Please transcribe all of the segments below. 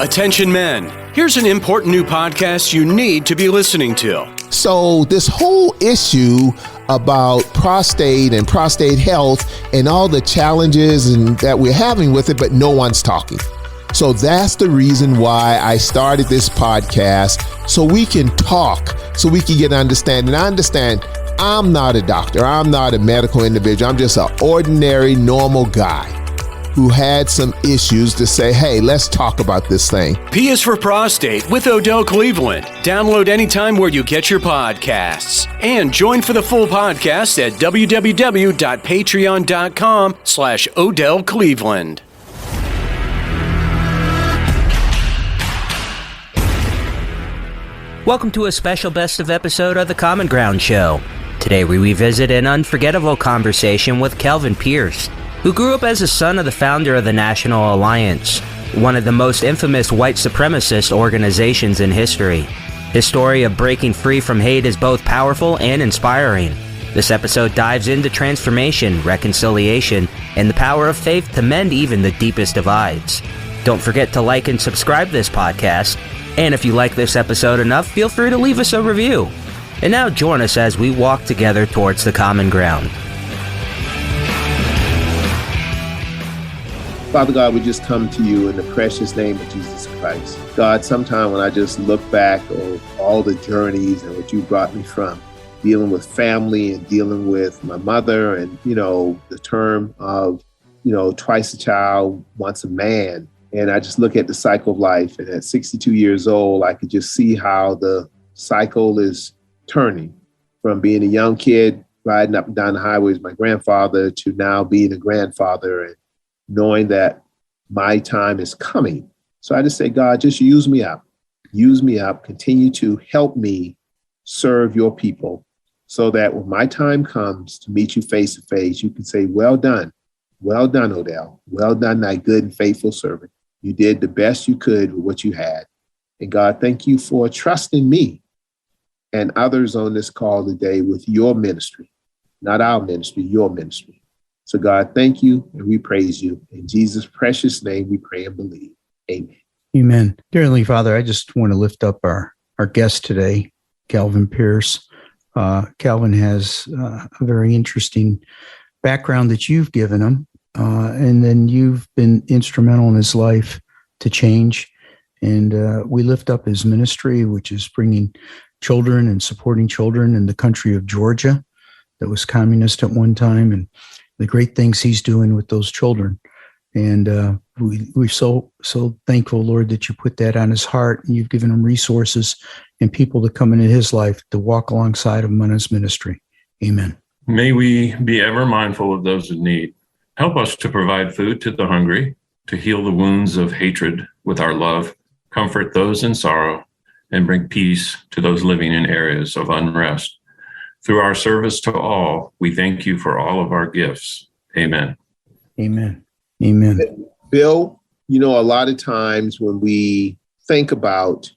Attention men, here's an important new podcast you need to be listening to. So this whole issue about prostate and prostate health and all the challenges that we're having with it, but no one's talking. So that's the reason why I started this podcast, so we can talk, so we can get understanding. I understand I'm not a doctor. I'm not a medical individual. I'm just an ordinary, normal guy who had some issues to say, hey, let's talk about this thing. P is for Prostate with Odell Cleveland. Download anytime where you get your podcasts. And join for the full podcast at www.patreon.com/Odell Cleveland. Welcome to a special best of episode of The Common Ground Show. Today we revisit an unforgettable conversation with Kelvin Pierce, who grew up as a son of the founder of the National Alliance, one of the most infamous white supremacist organizations in history. His story of breaking free from hate is both powerful and inspiring. This episode dives into transformation, reconciliation, and the power of faith to mend even the deepest divides. Don't forget to like and subscribe to this podcast, and if you like this episode enough, feel free to leave us a review. And now join us as we walk together towards the common ground. Father God, we just come to you in the precious name of Jesus Christ. God, sometime when I just look back on all the journeys and what you brought me from, dealing with family and dealing with my mother and, the term of, twice a child, once a man. And I just look at the cycle of life. And at 62 years old, I could just see how the cycle is turning from being a young kid riding up and down the highway with my grandfather to now being a grandfather and knowing that my time is coming. So I just say, God, just use me up, continue to help me serve your people so that when my time comes to meet you face to face, you can say, well done, Odell, well done, thy good and faithful servant. You did the best you could with what you had. And God, thank you for trusting me and others on this call today with your ministry, not our ministry, your ministry. So God, thank you, and we praise you. In Jesus' precious name, we pray and believe. Amen. Amen. Dear Heavenly Father, I just want to lift up our guest today, Kelvin Pierce. Kelvin has a very interesting background that you've given him, and then you've been instrumental in his life to change. And we lift up his ministry, which is bringing children and supporting children in the country of Georgia that was communist at one time, and the great things he's doing with those children. And we're so thankful, Lord, that you put that on his heart, and you've given him resources and people to come into his life to walk alongside him on his ministry. Amen. May we be ever mindful of those in need. Help us to provide food to the hungry, to heal the wounds of hatred with our love, comfort those in sorrow, and bring peace to those living in areas of unrest. Through our service to all, we thank you for all of our gifts. Amen. Amen. Amen. Bill, a lot of times when we think about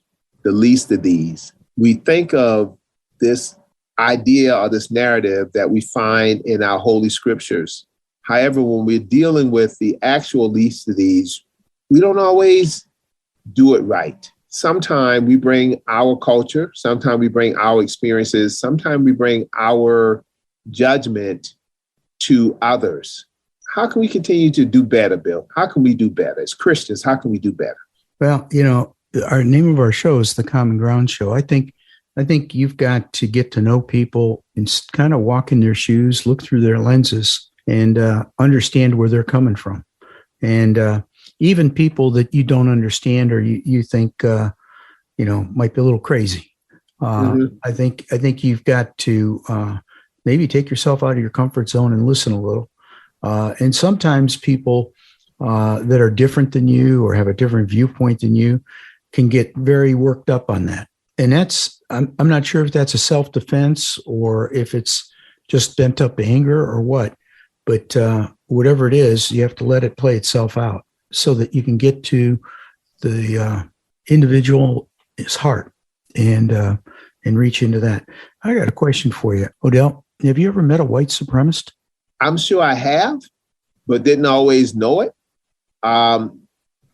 the least of these, we think of this idea or this narrative that we find in our holy scriptures. However, when we're dealing with the actual least of these, we don't always do it right. Sometimes we bring our culture, sometimes we bring our experiences, sometimes we bring our judgment to others. How can we continue to do better, Bill? How can we do better? As Christians, how can we do better? Well, our name of our show is The Common Ground Show. I think you've got to get to know people and kind of walk in their shoes, look through their lenses, and understand where they're coming from. And even people that you don't understand or you think, might be a little crazy. I think you've got to maybe take yourself out of your comfort zone and listen a little. And sometimes people that are different than you or have a different viewpoint than you can get very worked up on that. And I'm not sure if that's a self-defense or if it's just bent up anger or what, but whatever it is, you have to let it play itself out so that you can get to the individual's heart and reach into that. I got a question for you. Odell, have you ever met a white supremacist? I'm sure I have, but didn't always know it.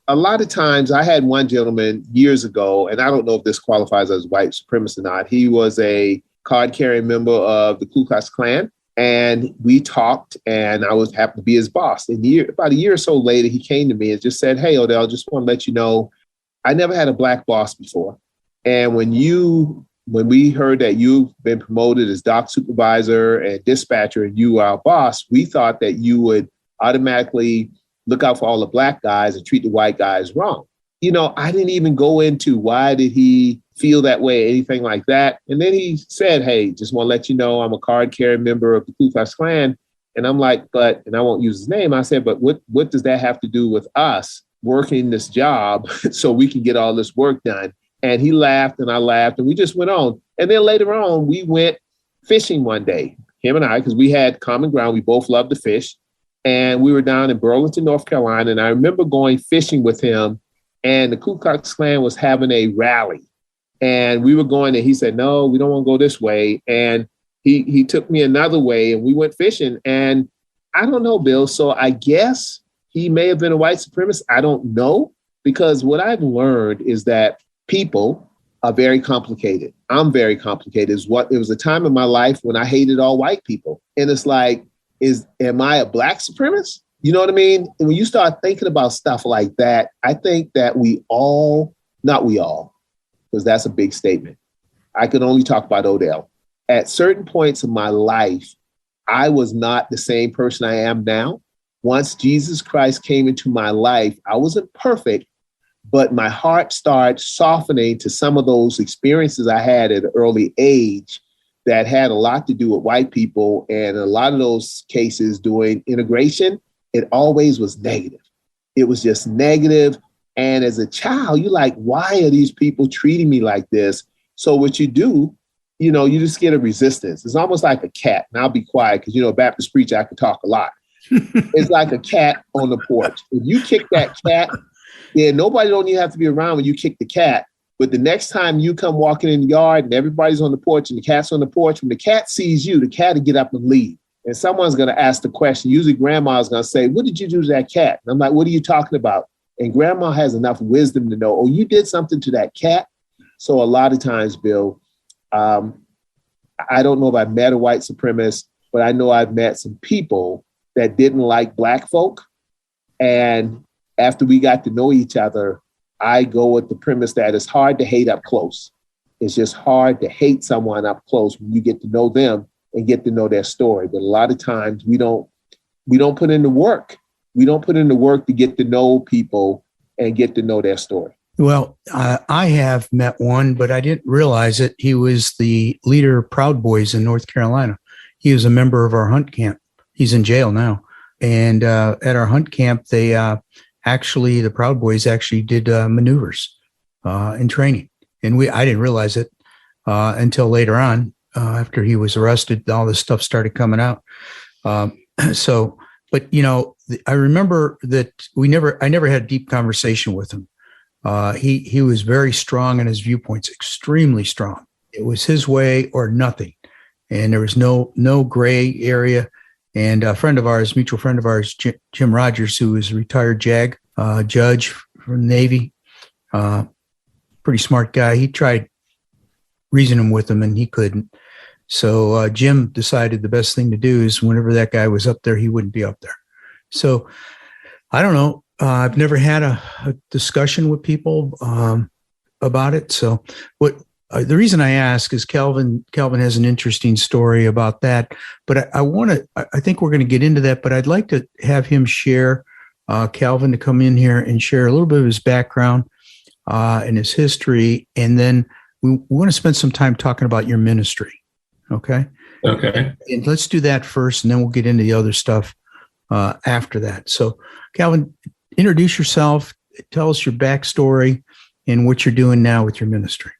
a lot of times I had one gentleman years ago, and I don't know if this qualifies as white supremacist or not. He was a card-carrying member of the Ku Klux Klan. And we talked, and I was happened to be his boss. And about a year or so later, he came to me and just said, "Hey, Odell, just want to let you know, I never had a black boss before. And when we heard that you've been promoted as dock supervisor and dispatcher and you are our boss, we thought that you would automatically look out for all the black guys and treat the white guys wrong." I didn't even go into why did he feel that way, or anything like that. And then he said, "Hey, just want to let you know I'm a card-carrying member of the Ku Klux Klan." And I'm like, and I won't use his name. I said, "But what does that have to do with us working this job so we can get all this work done?" And he laughed and I laughed and we just went on. And then later on, we went fishing one day, him and I, because we had common ground. We both loved to fish. And we were down in Burlington, North Carolina. And I remember going fishing with him, and the Ku Klux Klan was having a rally. And we were going, and he said, "No, we don't want to go this way." And he took me another way, and we went fishing. And I don't know, Bill. So I guess he may have been a white supremacist. I don't know, because what I've learned is that people are very complicated. I'm very complicated. It was a time in my life when I hated all white people. And it's like, am I a black supremacist? You know what I mean? And when you start thinking about stuff like that, I think that not we all, because that's a big statement. I can only talk about Odell. At certain points in my life, I was not the same person I am now. Once Jesus Christ came into my life, I wasn't perfect, but my heart started softening to some of those experiences I had at an early age that had a lot to do with white people. And a lot of those cases doing integration, it always was negative. It was just negative. And as a child, you're like, why are these people treating me like this? So what you do, you just get a resistance. It's almost like a cat. And I'll be quiet because, Baptist preacher, I can talk a lot. It's like a cat on the porch. If you kick that cat, then nobody don't even have to be around when you kick the cat. But the next time you come walking in the yard and everybody's on the porch and the cat's on the porch, when the cat sees you, the cat will get up and leave. And someone's going to ask the question. Usually grandma's going to say, "What did you do to that cat?" And I'm like, "What are you talking about?" And grandma has enough wisdom to know, "Oh, you did something to that cat." So a lot of times, Bill, I don't know if I've met a white supremacist, but I know I've met some people that didn't like black folk. And after we got to know each other, I go with the premise that it's hard to hate up close. It's just hard to hate someone up close when you get to know them and get to know their story. But a lot of times we don't put in the work. We don't put in the work to get to know people and get to know their story. Well, I have met one, but I didn't realize it. He was the leader of Proud Boys in North Carolina. He was a member of our hunt camp. He's in jail now. And at our hunt camp, the Proud Boys actually did maneuvers in training. And I didn't realize it until later on, after he was arrested, all this stuff started coming out. But I remember that I never had a deep conversation with him. He was very strong in his viewpoints, extremely strong. It was his way or nothing. And there was no gray area. And a friend of ours, mutual friend of ours, Jim Rogers, who was a retired JAG judge from the Navy, pretty smart guy. He tried reasoning with him and he couldn't. So Jim decided the best thing to do is whenever that guy was up there, he wouldn't be up there. So I don't know. I've never had a discussion with people about it. So the reason I ask is Kelvin has an interesting story about that, but I think we're going to get into that, but I'd like to have him share, Kelvin, to come in here and share a little bit of his background and his history. And then we want to spend some time talking about your ministry. Okay. Okay. And let's do that first, and then we'll get into the other stuff after that. So Kelvin, introduce yourself, tell us your backstory and what you're doing now with your ministry.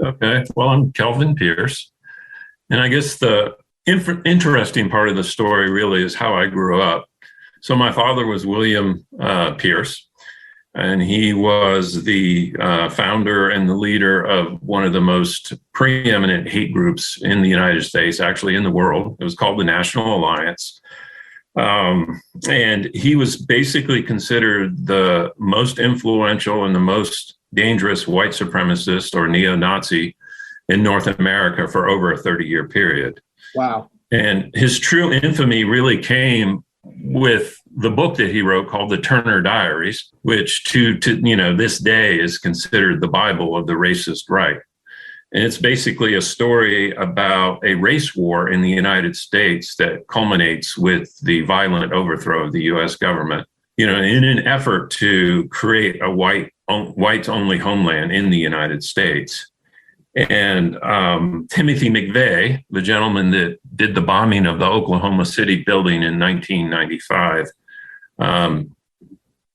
Okay. Well, I'm Kelvin Pierce. And I guess the interesting part of the story really is how I grew up. So my father was William Pierce, and he was the founder and the leader of one of the most preeminent hate groups in the United States, actually in the world. It was called the National Alliance. And he was basically considered the most influential and the most dangerous white supremacist or neo-Nazi in North America for over a 30-year period. Wow. And his true infamy really came with the book that he wrote called The Turner Diaries, which to this day is considered the Bible of the racist right. And it's basically a story about a race war in the United States that culminates with the violent overthrow of the U.S. government, in an effort to create a whites-only homeland in the United States. And Timothy McVeigh, the gentleman that did the bombing of the Oklahoma City building in 1995,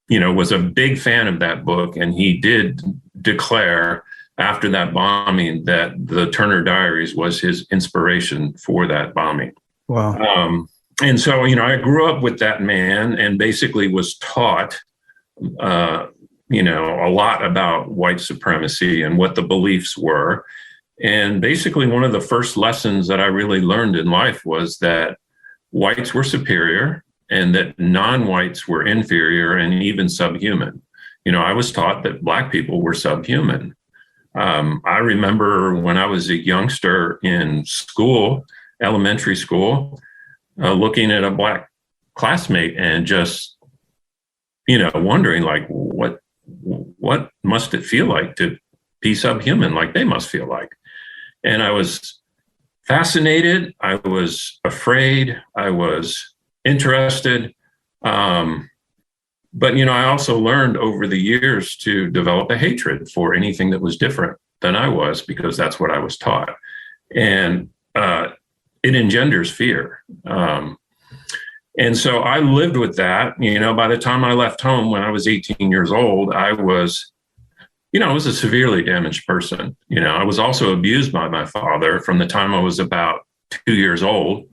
was a big fan of that book. And he did declare after that bombing that the Turner Diaries was his inspiration for that bombing. Wow. And so, I grew up with that man and basically was taught, a lot about white supremacy and what the beliefs were. And basically one of the first lessons that I really learned in life was that whites were superior and that non-whites were inferior and even subhuman. I was taught that Black people were subhuman. I remember when I was a youngster in school, elementary school, looking at a Black classmate and just, wondering like, what must it feel like to be subhuman like they must feel like? And I was fascinated. I was afraid. I was interested. But, I also learned over the years to develop a hatred for anything that was different than I was, because that's what I was taught. And it engenders fear. And so I lived with that. By the time I left home when I was 18 years old, I was a severely damaged person. I was also abused by my father from the time I was about 2 years old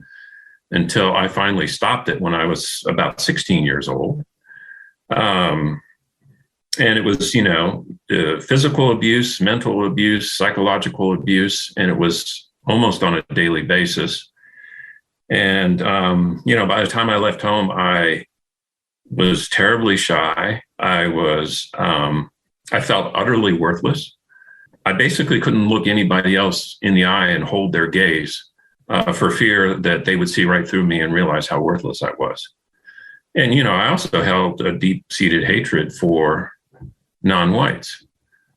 until I finally stopped it when I was about 16 years old. And it was, physical abuse, mental abuse, psychological abuse, and it was almost on a daily basis. And, by the time I left home, I was terribly shy. I felt utterly worthless. I basically couldn't look anybody else in the eye and hold their gaze for fear that they would see right through me and realize how worthless I was. And, I also held a deep-seated hatred for non-whites.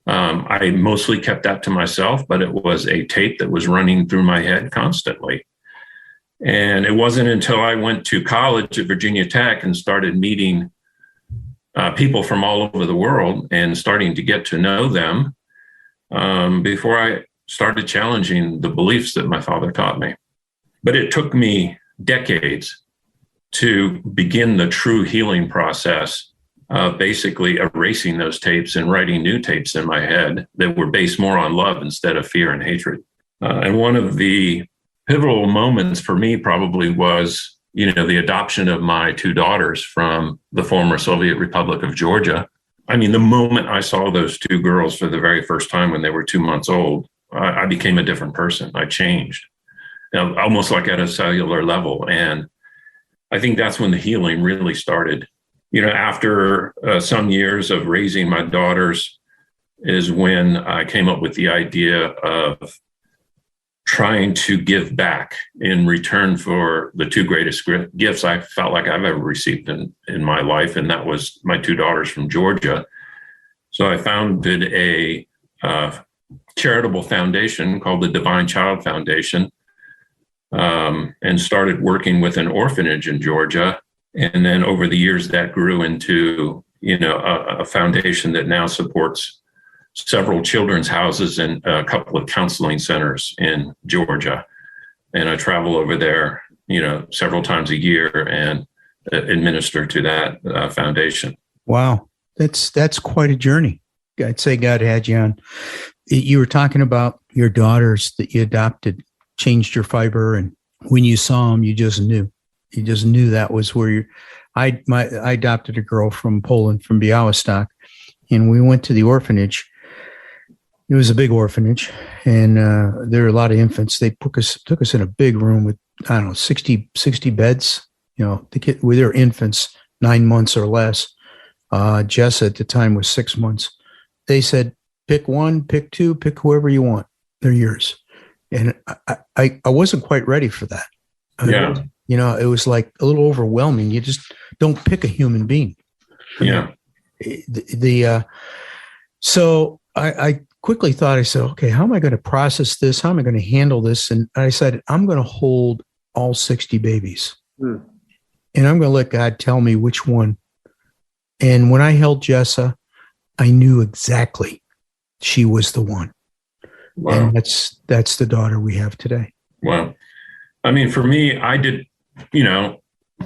I mostly kept that to myself, but it was a tape that was running through my head constantly. And it wasn't until I went to college at Virginia Tech and started meeting people from all over the world and starting to get to know them before I started challenging the beliefs that my father taught me. But it took me decades to begin the true healing process of basically erasing those tapes and writing new tapes in my head that were based more on love instead of fear and hatred. And one of the pivotal moments for me probably was, the adoption of my two daughters from the former Soviet Republic of Georgia. I mean, the moment I saw those two girls for the very first time when they were 2 months old, I became a different person. I changed, almost like at a cellular level. And I think that's when the healing really started. After some years of raising my daughters is when I came up with the idea of trying to give back in return for the two greatest gifts I felt like I've ever received in my life. And that was my two daughters from Georgia. So I founded a charitable foundation called the Divine Child Foundation, and started working with an orphanage in Georgia. And then over the years that grew into, a foundation that now supports several children's houses and a couple of counseling centers in Georgia. And I travel over there, several times a year and administer to that foundation. Wow. That's quite a journey. I'd say God had you on. You were talking about your daughters that you adopted, changed your fiber. And when you saw them, you just knew that was where I adopted a girl from Poland, from Białystok, and we went to the orphanage. It was a big orphanage, and there were a lot of infants. They took us in a big room with, 60 beds, the kid with their infants, 9 months or less. Jessa at the time was 6 months. They said, pick one, pick two, pick whoever you want. They're yours. And I wasn't quite ready for that. Yeah. It was like a little overwhelming. You just don't pick a human being. Yeah. So I quickly thought, I said, okay, how am I going to process this? How am I going to handle this? And I decided I'm going to hold all 60 babies. And I'm going to let God tell me which one. And when I held Jessa, I knew exactly she was the one. Wow. And that's the daughter we have today. Wow. I mean, for me, I did,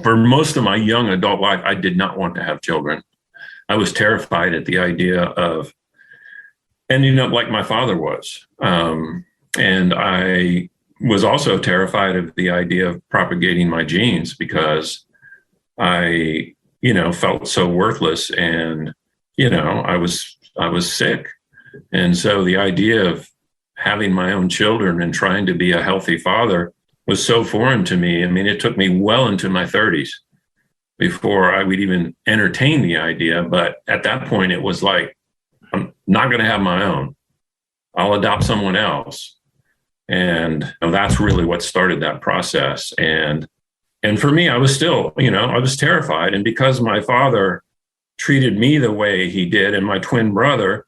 for most of my young adult life, I did not want to have children. I was terrified at the idea of, and like my father was. And I was also terrified of the idea of propagating my genes because I, felt so worthless and, I was sick. And so the idea of having my own children and trying to be a healthy father was so foreign to me. I mean, it took me well into my 30s before I would even entertain the idea. But at that point, it was like, I'm not going to have my own. I'll adopt someone else. And that's really what started that process. And for me, I was still, I was terrified. And because my father treated me the way he did and my twin brother,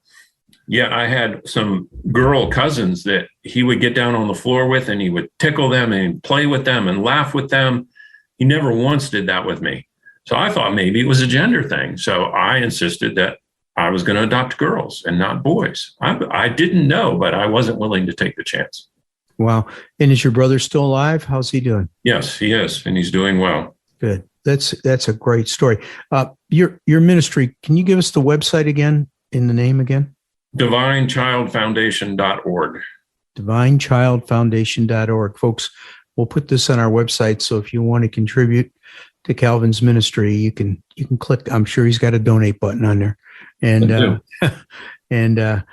yet I had some girl cousins that he would get down on the floor with and he would tickle them and play with them and laugh with them. He never once did that with me. So I thought maybe it was a gender thing. So I insisted that I was going to adopt girls and not boys. I didn't know, but I wasn't willing to take the chance. Wow. And is your brother still alive? How's he doing? Yes, he is. And he's doing well. Good. That's a great story. Your ministry, can you give us the website again and the name again? DivineChildFoundation.org. DivineChildFoundation.org. Folks, we'll put this on our website. So if you want to contribute to Calvin's ministry, you can click. I'm sure he's got a donate button on there. And and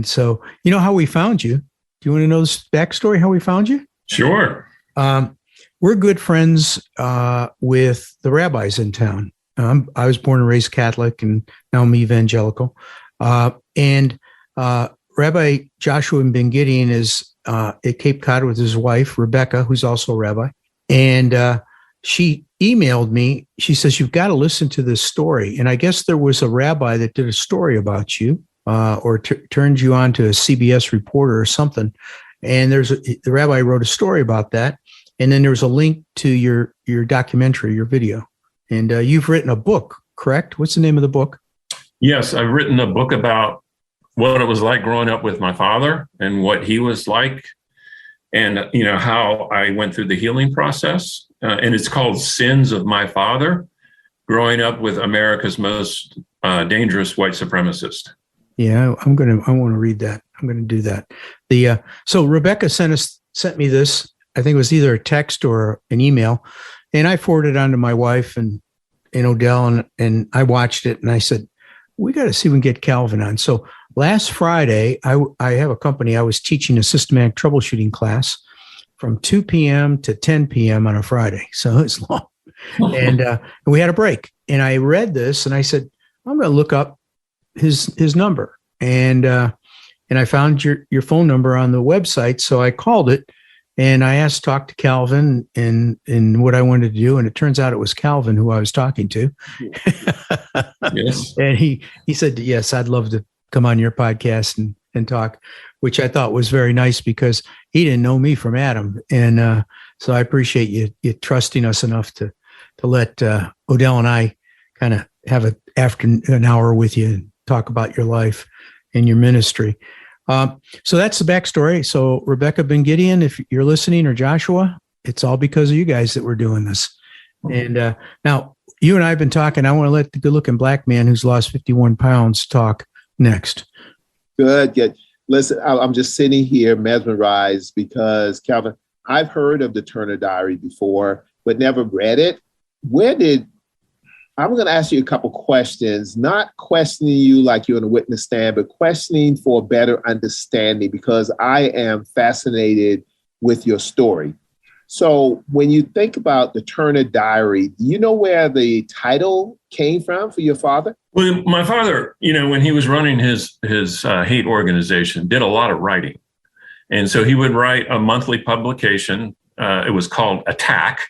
so how we found you. Do you want to know this backstory, how we found you? Sure. We're good friends with the rabbis in town. I was born and raised Catholic, and now I'm evangelical. And Rabbi Joshua Ben Gideon is at Cape Cod with his wife, Rebecca, who's also a rabbi. And she emailed me. She says, you've got to listen to this story. And I guess there was a rabbi that did a story about you or turned you on to a CBS reporter or something. And the rabbi wrote a story about that. And then there was a link to your documentary, your video. And you've written a book, correct? What's the name of the book? Yes, I've written a book about what it was like growing up with my father and what he was like and, how I went through the healing process. And it's called Sins of My Father, Growing Up with America's Most Dangerous White Supremacist. Yeah, I want to read that. I'm going to do that. So Rebecca sent me this. I think it was either a text or an email, and I forwarded it on to my wife and Odell, and I watched it, and I said, we got to see if we can get Kelvin on. So last Friday, I have a company. I was teaching a systematic troubleshooting class from 2 p.m. to 10 p.m. on a Friday. So it's long. And we had a break. And I read this and I said, I'm going to look up his number. And I found your phone number on the website. So I called it and I asked to talk to Kelvin and what I wanted to do. And it turns out it was Kelvin who I was talking to. Yes. And he said, yes, I'd love to come on your podcast and talk, which I thought was very nice because he didn't know me from Adam. And so I appreciate you trusting us enough to let Odell and I kind of have an hour with you and talk about your life and your ministry. So that's the backstory. So Rebecca Ben Gideon, if you're listening, or Joshua, it's all because of you guys that we're doing this. And now you and I have been talking. I want to let the good-looking black man who's lost 51 pounds talk next. Good. Listen, I'm just sitting here mesmerized because, Kelvin, I've heard of the Turner Diary before, but never read it. I'm going to ask you a couple questions, not questioning you like you're on a witness stand, but questioning for a better understanding because I am fascinated with your story. So when you think about the Turner Diary, do you know where the title came from for your father? Well, my father, when he was running his hate organization, did a lot of writing. And so he would write a monthly publication. It was called Attack.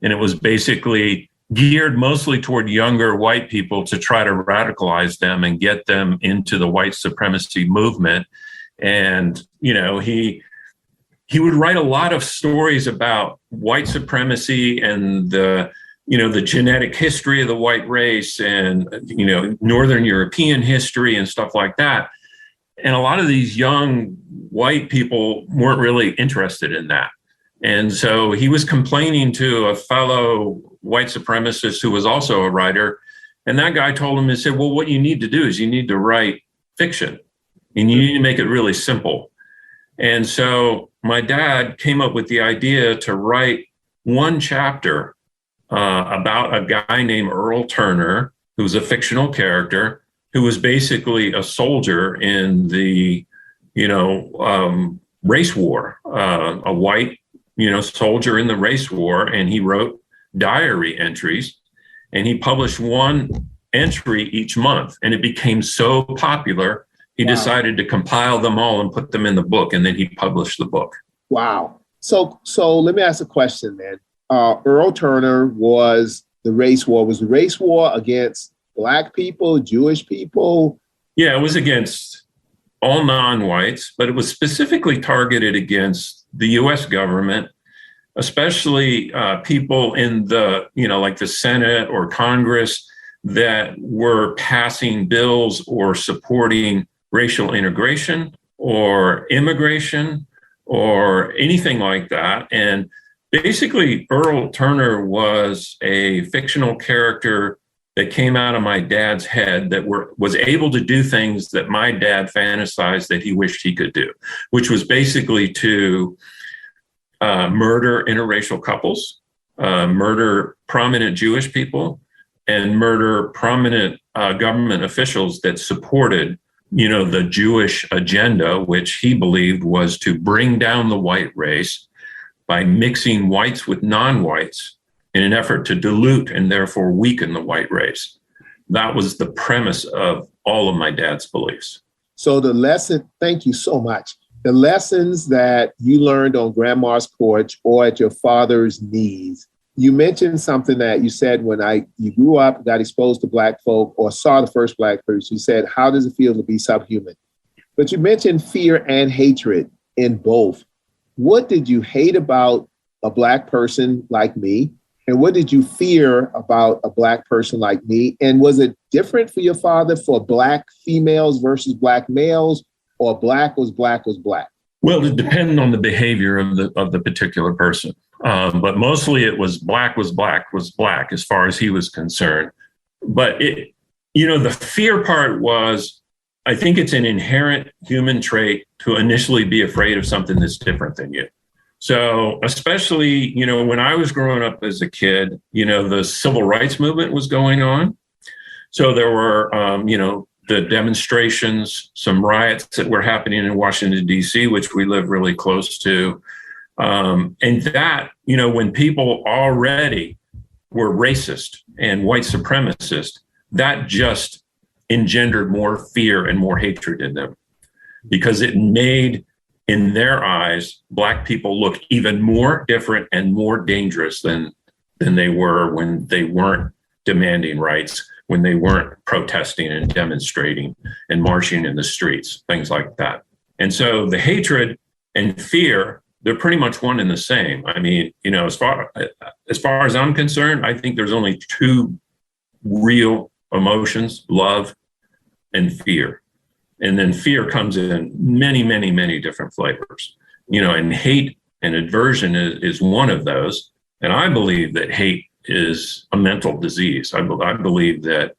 And it was basically geared mostly toward younger white people to try to radicalize them and get them into the white supremacy movement. And, he would write a lot of stories about white supremacy and the genetic history of the white race and, Northern European history and stuff like that. And a lot of these young white people weren't really interested in that. And so he was complaining to a fellow white supremacist who was also a writer. And that guy told him, he said, well, what you need to do is you need to write fiction and you need to make it really simple. And so my dad came up with the idea to write one chapter about a guy named Earl Turner, who was a fictional character, who was basically a soldier in the, race war, a white, soldier in the race war. And he wrote diary entries and he published one entry each month. And it became so popular, he decided to compile them all and put them in the book. And then he published the book. Wow. So let me ask a question then. Earl Turner was the race war. Was the race war against Black people, Jewish people? Yeah, it was against all non-whites, but it was specifically targeted against the U.S. government, especially people in the, like the Senate or Congress that were passing bills or supporting racial integration or immigration or anything like that. And basically, Earl Turner was a fictional character that came out of my dad's head that was able to do things that my dad fantasized that he wished he could do, which was basically to murder interracial couples, murder prominent Jewish people, and murder prominent government officials that supported, the Jewish agenda, which he believed was to bring down the white race by mixing whites with non-whites in an effort to dilute and therefore weaken the white race. That was the premise of all of my dad's beliefs. So thank you so much. The lessons that you learned on grandma's porch or at your father's knees, you mentioned something that you said when you grew up, got exposed to Black folk or saw the first Black person. You said, how does it feel to be subhuman? But you mentioned fear and hatred in both. What did you hate about a Black person like me? And what did you fear about a Black person like me? And was it different for your father for Black females versus Black males, or Black was Black was Black? Well, it depended on the behavior of the particular person. But mostly it was Black was Black as far as he was concerned. But the fear part was, I think it's an inherent human trait to initially be afraid of something that's different than you. So especially, when I was growing up as a kid, the civil rights movement was going on. So there were, the demonstrations, some riots that were happening in Washington, D.C., which we live really close to. And that, when people already were racist and white supremacist, that just engendered more fear and more hatred in them because it made, in their eyes, Black people look even more different and more dangerous than they were when they weren't demanding rights, when they weren't protesting and demonstrating and marching in the streets, things like that. And so the hatred and fear, they're pretty much one and the same. I mean, as far as I'm concerned, I think there's only two real emotions, love and fear. And then fear comes in many, many, many different flavors, and hate and aversion is one of those. And I believe that hate is a mental disease. I believe that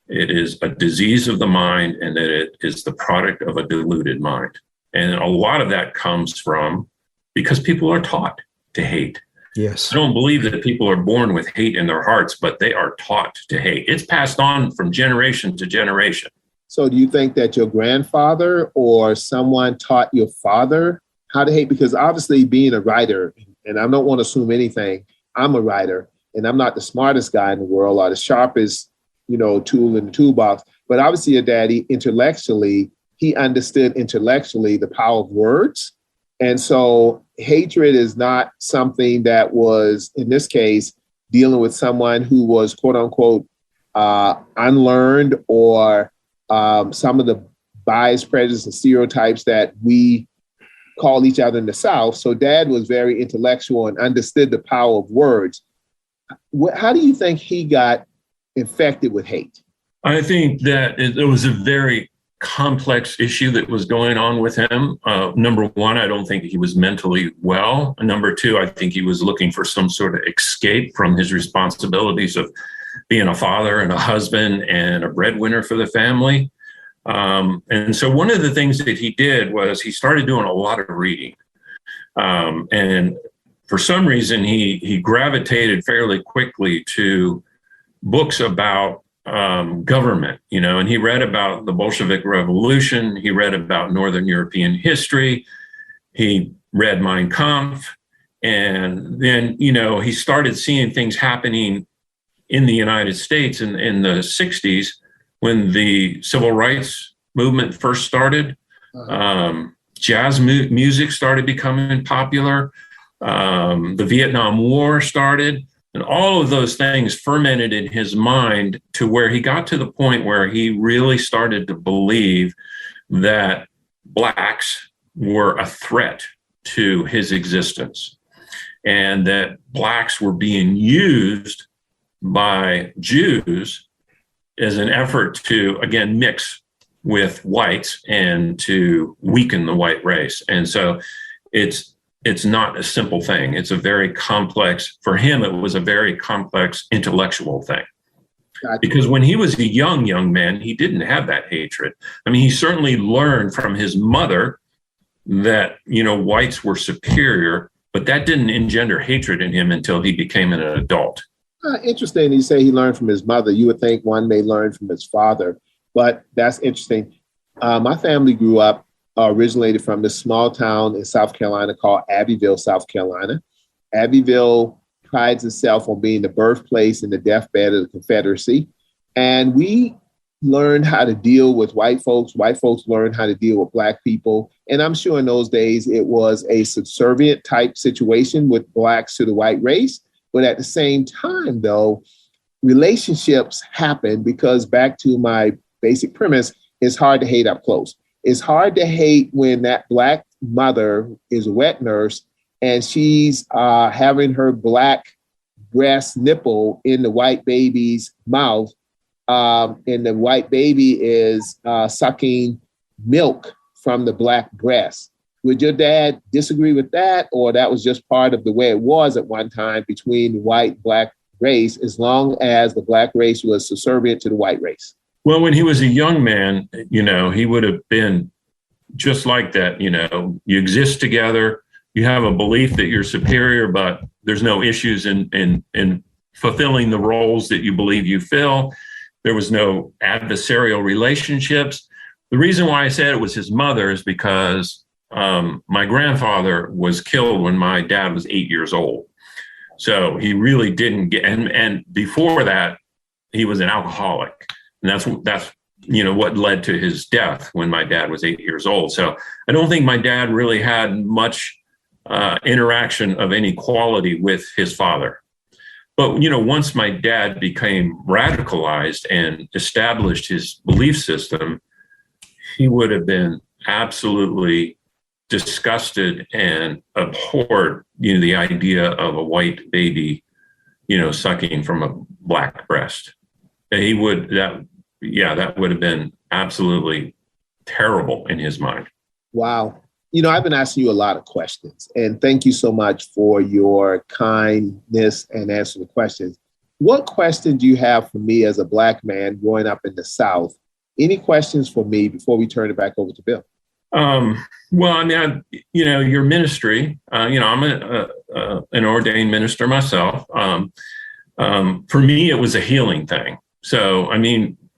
it is a disease of the mind and that it is the product of a deluded mind. And a lot of that comes from because people are taught to hate. Yes. I don't believe that people are born with hate in their hearts, but they are taught to hate. It's passed on from generation to generation. So do you think that your grandfather or someone taught your father how to hate? Because obviously being a writer and I don't want to assume anything, I'm a writer, and I'm not the smartest guy in the world or the sharpest, tool in the toolbox. But obviously your daddy intellectually, he understood intellectually the power of words. And so hatred is not something that was, in this case, dealing with someone who was, quote unquote, unlearned, or some of the bias, prejudice, and stereotypes that we call each other in the South. So Dad was very intellectual and understood the power of words. How do you think he got infected with hate? I think that it was a very complex issue that was going on with him. Number one, I don't think he was mentally well. And number two, I think he was looking for some sort of escape from his responsibilities of being a father and a husband and a breadwinner for the family. And so one of the things that he did was he started doing a lot of reading. And for some reason, he gravitated fairly quickly to books about government, and he read about the Bolshevik Revolution. He read about Northern European history. He read Mein Kampf. And then, he started seeing things happening in the United States in the 60s when the civil rights movement first started. Jazz music started becoming popular. The Vietnam War started. And all of those things fermented in his mind to where he got to the point where he really started to believe that Blacks were a threat to his existence, and that Blacks were being used by Jews as an effort to, again, mix with whites and to weaken the white race. And so it's not a simple thing. It's a very complex, for him, it was a very complex intellectual thing. Gotcha. Because when he was a young man, he didn't have that hatred. I mean, he certainly learned from his mother that, whites were superior, but that didn't engender hatred in him until he became an adult. Interesting. You say he learned from his mother. You would think one may learn from his father, but that's interesting. My family grew up originated from this small town in South Carolina called Abbeville, South Carolina. Abbeville prides itself on being the birthplace and the deathbed of the Confederacy. And we learned how to deal with white folks. White folks learned how to deal with Black people. And I'm sure in those days it was a subservient type situation with Blacks to the white race. But at the same time, though, relationships happen because, back to my basic premise, it's hard to hate up close. It's hard to hate when that Black mother is a wet nurse and she's having her Black breast nipple in the white baby's mouth, and the white baby is sucking milk from the Black breast. Would your dad disagree with that, or that was just part of the way it was at one time between the white Black race, as long as the Black race was subservient to the white race? Well, when he was a young man, he would have been just like that. You exist together, you have a belief that you're superior, but there's no issues in fulfilling the roles that you believe you fill. There was no adversarial relationships. The reason why I said it was his mother is because my grandfather was killed when my dad was 8 years old. So he really didn't get, and before that, he was an alcoholic. And that's what led to his death when my dad was 8 years old. So I don't think my dad really had much interaction of any quality with his father. But, once my dad became radicalized and established his belief system, he would have been absolutely disgusted and abhorred, the idea of a white baby, sucking from a Black breast. That would have been absolutely terrible in his mind. Wow. I've been asking you a lot of questions, and thank you so much for your kindness and answering the questions. What question do you have for me as a Black man growing up in the South? Any questions for me before we turn it back over to Bill? Your ministry, I'm an ordained minister myself. For me, it was a healing thing. So,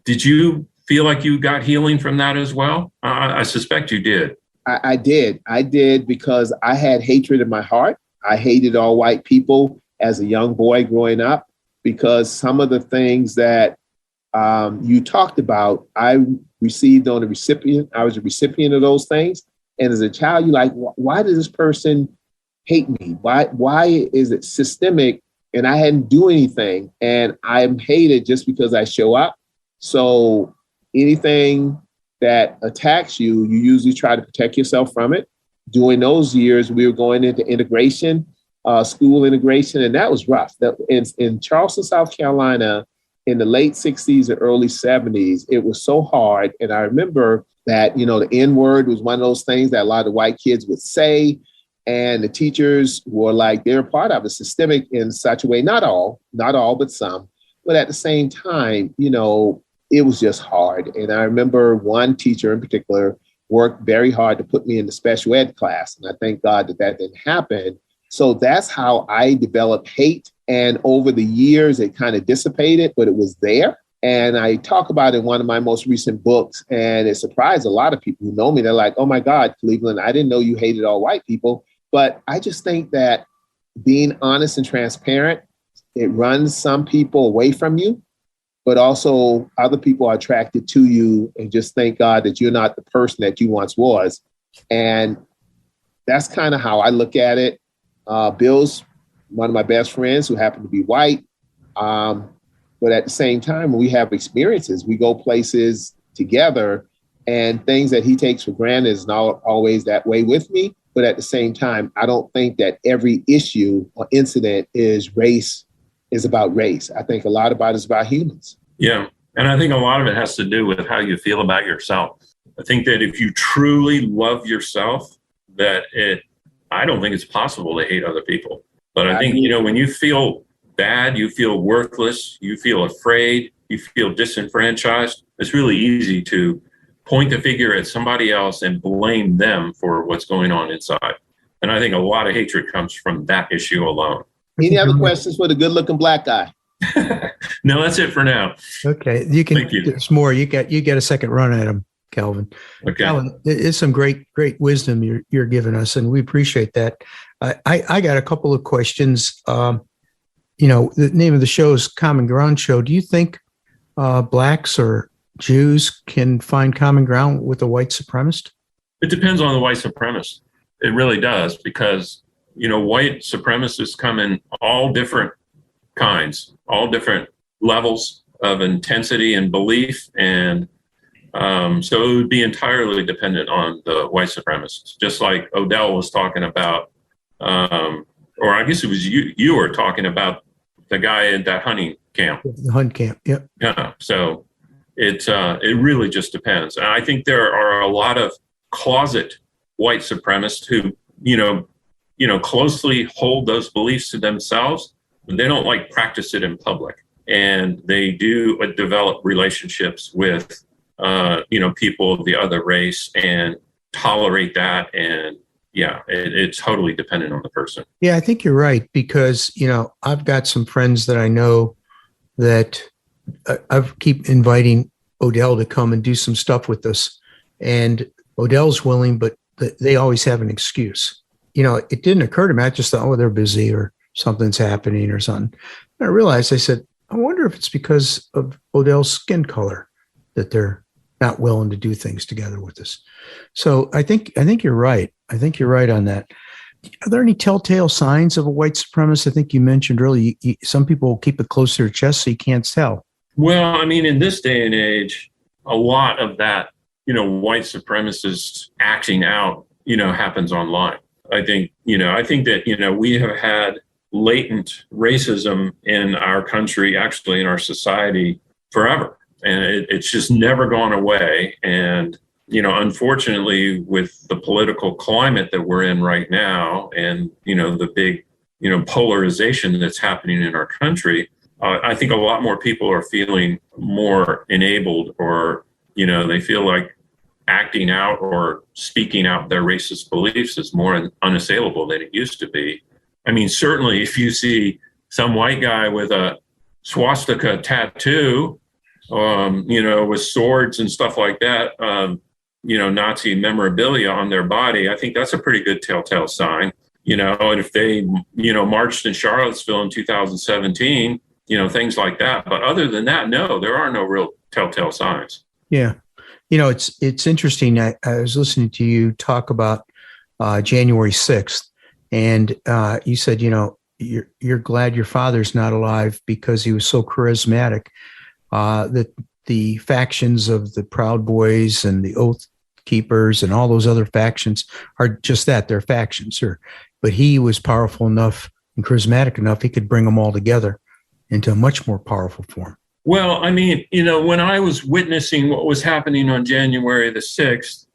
did you feel like you got healing from that as well? I suspect you did. I did because I had hatred in my heart. I hated all white people as a young boy growing up because some of the things that you talked about, I received on the recipient. I was a recipient of those things. And as a child, you're like, why does this person hate me? Why is it systemic? And I hadn't do anything. And I'm hated just because I show up. So anything that attacks you, you usually try to protect yourself from it. During those years, we were going into integration, school integration, and that was rough. In Charleston, South Carolina, in the late 60s and early 70s, it was so hard. And I remember that, the N-word was one of those things that a lot of white kids would say. And the teachers were like, they're part of it, systemic in such a way, not all, but some. But at the same time, it was just hard. And I remember one teacher in particular worked very hard to put me in the special ed class. And I thank God that didn't happen. So that's how I developed hate. And over the years, it kind of dissipated, but it was there. And I talk about it in one of my most recent books, and it surprised a lot of people who know me. They're like, oh my God, Cleveland, I didn't know you hated all white people. But I just think that being honest and transparent, it runs some people away from you, but also other people are attracted to you and just thank God that you're not the person that you once was. And that's kind of how I look at it. Bill's one of my best friends who happened to be white. But at the same time, when we have experiences, we go places together, and things that he takes for granted is not always that way with me. But at the same time, I don't think that every issue or incident is about race. I think a lot about it is about humans. Yeah. And I think a lot of it has to do with how you feel about yourself. I think that if you truly love yourself, I don't think it's possible to hate other people. But I think, when you feel bad, you feel worthless, you feel afraid, you feel disenfranchised, it's really easy to point the finger at somebody else and blame them for what's going on inside. And I think a lot of hatred comes from that issue alone. Any other questions for the good-looking black guy? No, that's it for now. Okay, you can. Thank you. There's more. You get a second run at him, Kelvin. Okay. Kelvin, it's some great wisdom you're giving us, and we appreciate that. I got a couple of questions. The name of the show is Common Ground Show. Do you think blacks or Jews can find common ground with a white supremacist? It depends on the white supremacist. It really does, because, white supremacists come in all different kinds, all different levels of intensity and belief. And so it would be entirely dependent on the white supremacists, just like Odell was talking about, or I guess it was you were talking about the guy at that hunting camp. The hunt camp, yep. Yeah, so it really just depends. And I think there are a lot of closet white supremacists who, closely hold those beliefs to themselves, but they don't practice it in public. And they do develop relationships with, people of the other race and tolerate that. And yeah, it's totally dependent on the person. Yeah, I think you're right, because, I've got some friends that I know that I keep inviting Odell to come and do some stuff with us. And Odell's willing, but they always have an excuse. It didn't occur to me. I just thought, they're busy or something's happening or something. And I realized, I said, I wonder if it's because of Odell's skin color that they're not willing to do things together with us. So I think you're right. I think you're right on that. Are there any telltale signs of a white supremacist? I think you mentioned earlier, some people keep it close to their chest so you can't tell. Well, in this day and age, a lot of that, white supremacist acting out, happens online. I think that, we have had latent racism in our country, actually in our society forever. And it's just never gone away. And, unfortunately, with the political climate that we're in right now and, the big, polarization that's happening in our country, I think a lot more people are feeling more enabled, or, they feel like acting out or speaking out their racist beliefs is more unassailable than it used to be. Certainly if you see some white guy with a swastika tattoo, with swords and stuff like that, Nazi memorabilia on their body, I think that's a pretty good telltale sign. and if they, marched in Charlottesville in 2017, things like that. But other than that, no, there are no real telltale signs. Yeah. It's interesting. I was listening to you talk about January 6th, and you said, you're glad your father's not alive because he was so charismatic, that the factions of the Proud Boys and the Oath Keepers and all those other factions are just that, they're factions. But he was powerful enough and charismatic enough, he could bring them all together into a much more powerful form. Well, when I was witnessing what was happening on January the 6th,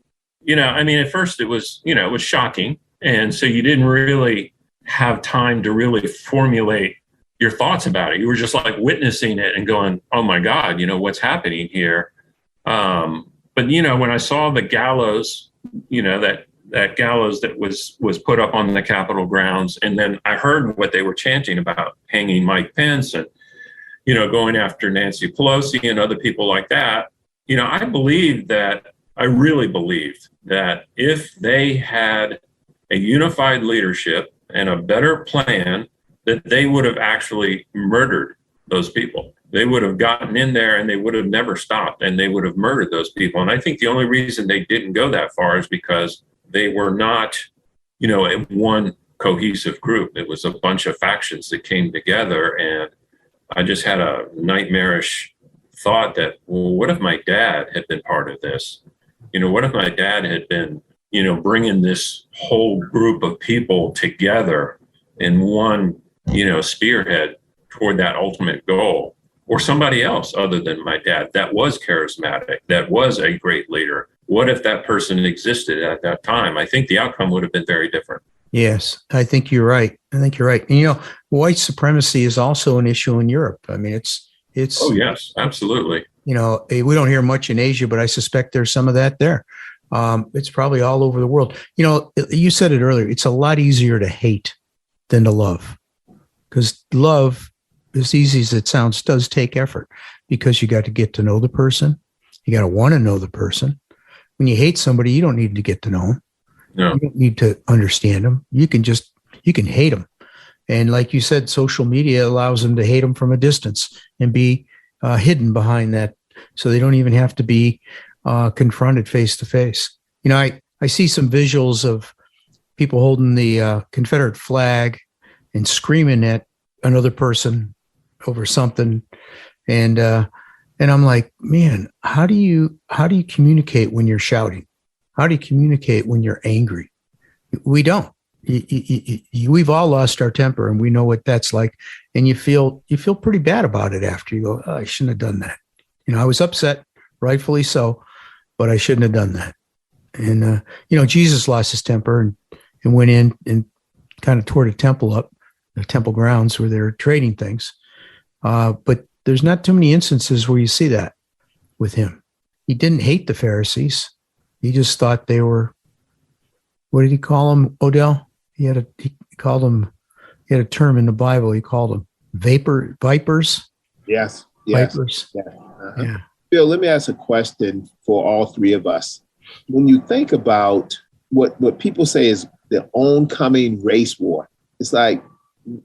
at first it was shocking. And so you didn't really have time to really formulate your thoughts about it. You were just like witnessing it and going, oh my God, what's happening here? But when I saw the gallows, that gallows that was put up on the Capitol grounds, and then I heard what they were chanting about hanging Mike Pence and, going after Nancy Pelosi and other people like that, I really believed that if they had a unified leadership and a better plan, that they would have actually murdered those people. They would have gotten in there and they would have never stopped, and they would have murdered those people. And I think the only reason they didn't go that far is because they were not, one cohesive group. It was a bunch of factions that came together. And I just had a nightmarish thought that, well, what if my dad had been part of this? What if my dad had been, bringing this whole group of people together in one, spearhead toward that ultimate goal? Or somebody else other than my dad that was charismatic, that was a great leader. What if that person existed at that time? I think the outcome would have been very different. Yes, I think you're right. And, white supremacy is also an issue in Europe. It's. Oh, yes, absolutely. We don't hear much in Asia, but I suspect there's some of that there. It's probably all over the world. You said it earlier. It's a lot easier to hate than to love, because love, as easy as it sounds, does take effort, because you got to get to know the person. You got to want to know the person. When you hate somebody, you don't need to get to know them. No. You don't need to understand them. You can hate them. And like you said, social media allows them to hate them from a distance and be hidden behind that. So they don't even have to be confronted face to face. I see some visuals of people holding the Confederate flag and screaming at another person over something. And I'm like, man, how do you communicate when you're shouting? How do you communicate when you're angry? We don't. We've all lost our temper, and we know what that's like. And you feel pretty bad about it after. You go, oh, I shouldn't have done that. I was upset, rightfully so, but I shouldn't have done that. And Jesus lost his temper and went in and kind of tore the temple up, the temple grounds where they're trading things. But there's not too many instances where you see that with him. He didn't hate the Pharisees. He just thought they were, what did he call them, Odell? He had a term in the Bible. He called them vipers. Yes. Vipers. Yeah. Uh-huh. Yeah. Bill, let me ask a question for all three of us. When you think about what people say is the oncoming race war, it's like,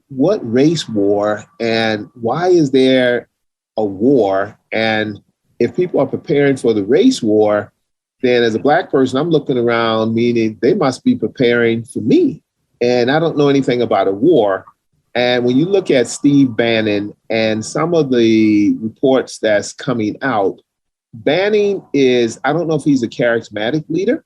what race war, and why is there a war? And if people are preparing for the race war, then as a Black person, I'm looking around, meaning they must be preparing for me. And I don't know anything about a war. And when you look at Steve Bannon and some of the reports that's coming out, Bannon is, I don't know if he's a charismatic leader.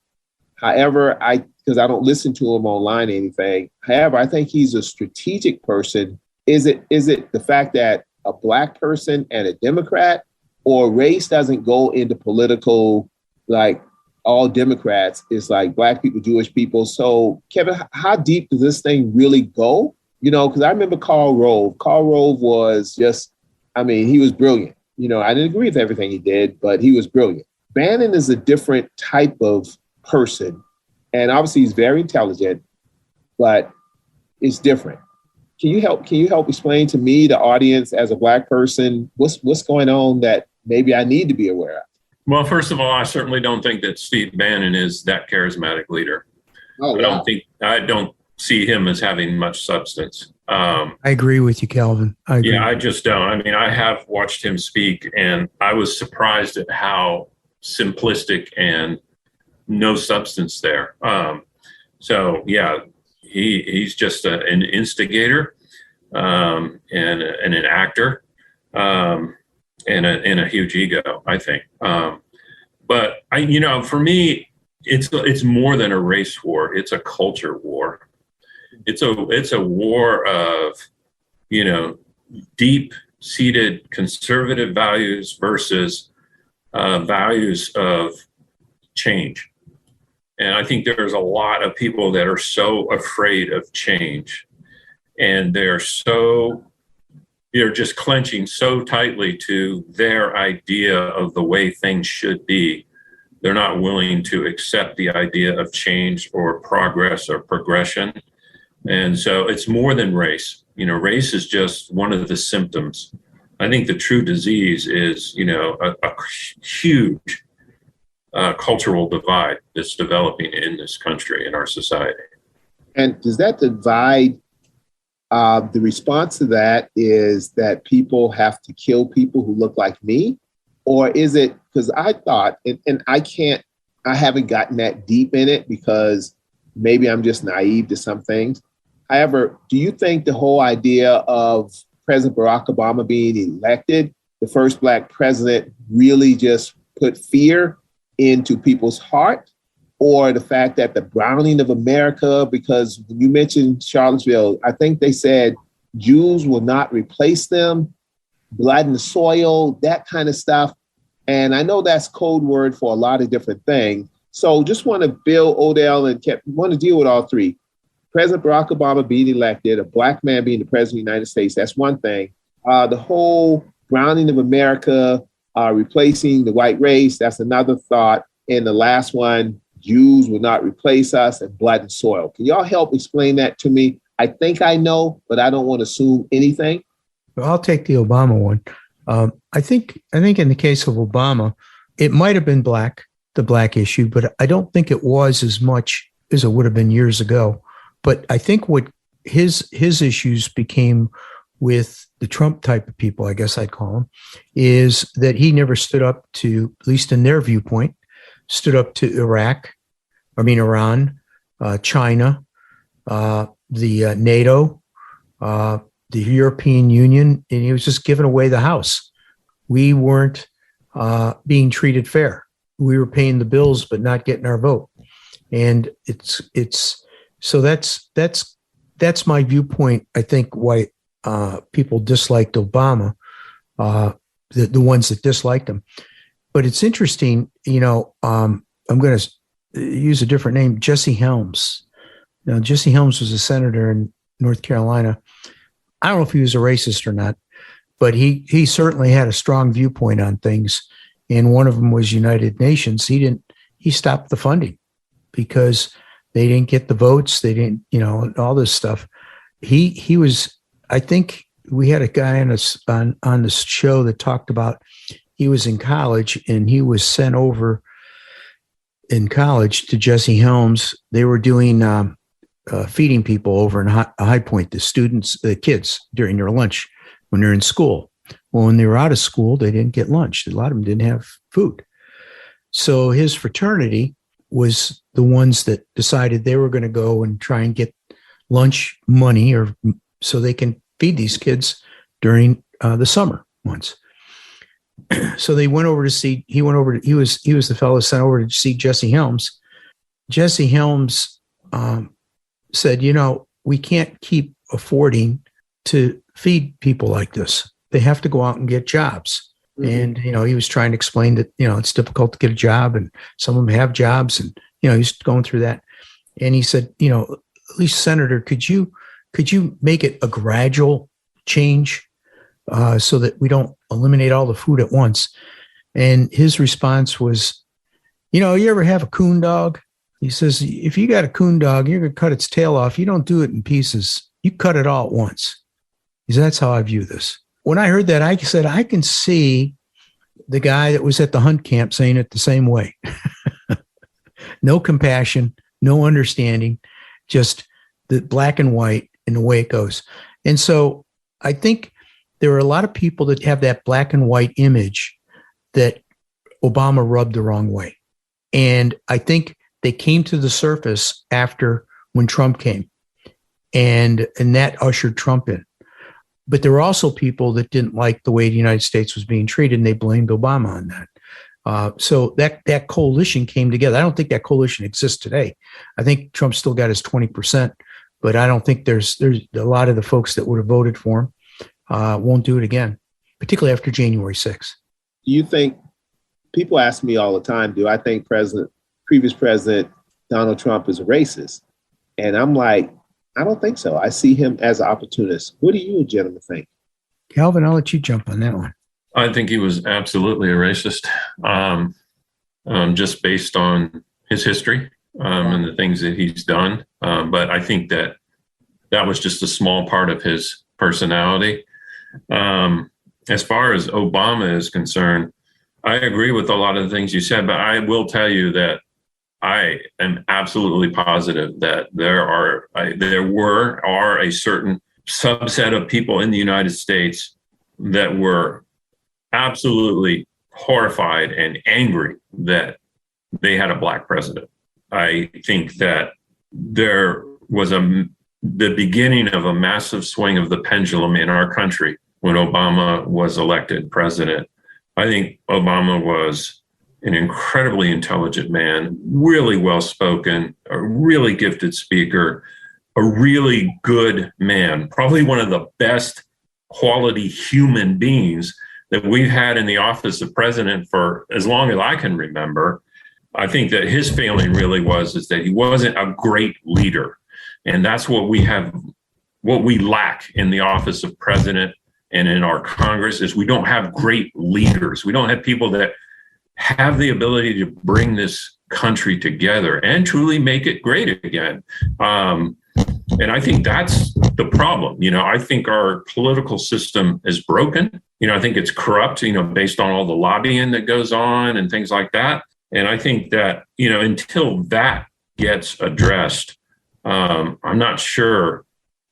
However, because I don't listen to him online or anything. However, I think he's a strategic person. Is it the fact that a Black person and a Democrat, or race doesn't go into political, like all Democrats, is like Black people, Jewish people? So Kevin, how deep does this thing really go? Because I remember Karl Rove. Karl Rove was just, he was brilliant. I didn't agree with everything he did, but he was brilliant. Bannon is a different type of person. And obviously he's very intelligent, but it's different. Can you help explain to me, the audience, as a Black person, what's going on that maybe I need to be aware of? Well, first of all, I certainly don't think that Steve Bannon is that charismatic leader. Oh, wow. I don't see him as having much substance. I agree with you, Kelvin. I agree. Yeah, I just don't. I mean, I have watched him speak, and I was surprised at how simplistic and no substance there. So yeah, he's just an instigator and an actor and a huge ego, I think. But for me, it's more than a race war. It's a culture war. It's a war of, deep-seated conservative values versus values of change. And I think there's a lot of people that are so afraid of change, and they're just clenching so tightly to their idea of the way things should be. They're not willing to accept the idea of change or progress or progression. And so it's more than race. Race is just one of the symptoms. I think the true disease is, a huge cultural divide that's developing in this country, in our society. And does that divide, the response to that is that people have to kill people who look like me? Or is it, because I thought, and I haven't gotten that deep in it because maybe I'm just naive to some things. However, do you think the whole idea of President Barack Obama being elected, the first Black president, really just put fear into people's heart? Or the fact that the browning of America, because when you mentioned Charlottesville, I think they said Jews will not replace them, blood in the soil, that kind of stuff. And I know that's code word for a lot of different things. So just want to, Bill, Odell, and want to deal with all three. President Barack Obama being elected, a Black man being the president of the United States, that's one thing. The whole browning of America, replacing the white race, that's another thought. And the last one, Jews will not replace us, and blood and soil. Can y'all help explain that to me? I think I know, but I don't want to assume anything. Well, I'll take the Obama one. I think in the case of Obama, it might have been the black issue, but I don't think it was as much as it would have been years ago. But I think what his issues became with the Trump type of people, I guess I'd call them, is that he never stood up to, at least in their viewpoint, stood up to Iran, China, the NATO, the European Union, and he was just giving away the house. We weren't being treated fair. We were paying the bills, but not getting our vote. And so that's my viewpoint. I think why people disliked Obama, the ones that disliked him. But it's interesting, I'm going to use a different name, Jesse Helms. Now, Jesse Helms was a senator in North Carolina. I don't know if he was a racist or not, but he certainly had a strong viewpoint on things. And one of them was United Nations. He stopped the funding because they didn't get the votes. They didn't, all this stuff. He was, I think we had a guy on this show that talked about, he was in college and he was sent over in college to Jesse Helms. They were doing feeding people over in High Point, the kids during their lunch when they're in school. Well, when they were out of school, they didn't get lunch. A lot of them didn't have food. So his fraternity was the ones that decided they were going to go and try and get lunch money or so they can feed these kids during the summer months. So they went over to see, he was the fellow sent over to see Jesse Helms. Jesse Helms said, we can't keep affording to feed people like this. They have to go out and get jobs. Mm-hmm. And, he was trying to explain that, it's difficult to get a job and some of them have jobs and, he's going through that. And he said, at least Senator, could you make it a gradual change so that we don't eliminate all the food at once? And his response was, you ever have a coon dog? He says, if you got a coon dog, you're going to cut its tail off. You don't do it in pieces. You cut it all at once. He said, that's how I view this. When I heard that, I said, I can see the guy that was at the hunt camp saying it the same way. No compassion, no understanding, just the black and white and the way it goes. And so I think there are a lot of people that have that black and white image that Obama rubbed the wrong way. And I think they came to the surface after when Trump came, and that ushered Trump in. But there were also people that didn't like the way the United States was being treated, and they blamed Obama on that. So that coalition came together. I don't think that coalition exists today. I think Trump still got his 20%, but I don't think there's a lot of the folks that would have voted for him won't do it again, particularly after January 6th. Do you think, people ask me all the time, do I think previous President Donald Trump is a racist? And I'm like, I don't think so. I see him as an opportunist. What do you gentlemen think? Kelvin, I'll let you jump on that one. I think he was absolutely a racist, just based on his history and the things that he's done. But I think that was just a small part of his personality. As far as Obama is concerned, I agree with a lot of the things you said, but I will tell you that I am absolutely positive that there are a certain subset of people in the United States that were absolutely horrified and angry that they had a black president. I think that there was the beginning of a massive swing of the pendulum in our country when Obama was elected president. I think Obama was an incredibly intelligent man, really well-spoken, a really gifted speaker, a really good man, probably one of the best quality human beings that we've had in the office of president for as long as I can remember. I think that his failing really is that he wasn't a great leader. And that's what we lack in the office of president and in our Congress is we don't have great leaders. We don't have people that have the ability to bring this country together and truly make it great again. And I think that's the problem. I think our political system is broken. I think it's corrupt, based on all the lobbying that goes on and things like that. And I think that, until that gets addressed, I'm not sure,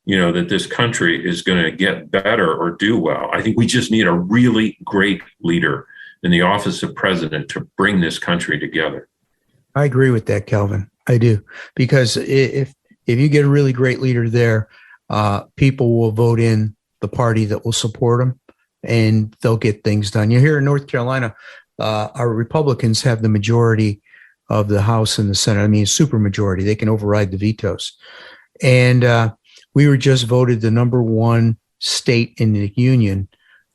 that this country is going to get better or do well. I think we just need a really great leader in the office of president to bring this country together. I agree with that, Kelvin. I do. Because if you get a really great leader there, people will vote in the party that will support them and they'll get things done. Here in North Carolina, our Republicans have the majority of the House and the Senate. I mean, super majority. They can override the vetoes. And we were just voted the number one state in the union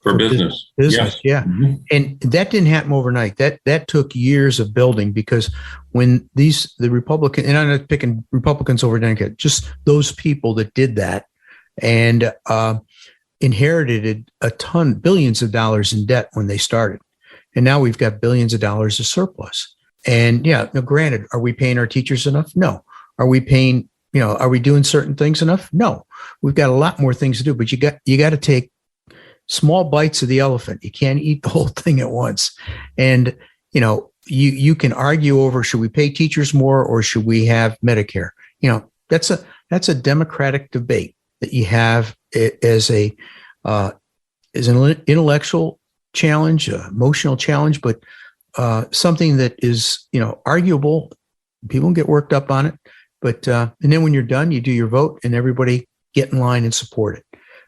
for business. Business, yeah. Mm-hmm. And that didn't happen overnight. That took years of building, because when the Republican, and I'm not picking Republicans over Democrats, just those people that did that and inherited a ton, billions of dollars in debt when they started. And now we've got billions of dollars of surplus. And yeah, now granted, are we paying our teachers enough? No. Are we paying, are we doing certain things enough? No. We've got a lot more things to do, but you got to take small bites of the elephant. You can't eat the whole thing at once. And, you can argue over, should we pay teachers more or should we have Medicare? That's a democratic debate that you have as an intellectual challenge, emotional challenge, but something that is, arguable. People get worked up on it. But, and then when you're done, you do your vote and everybody get in line and support it.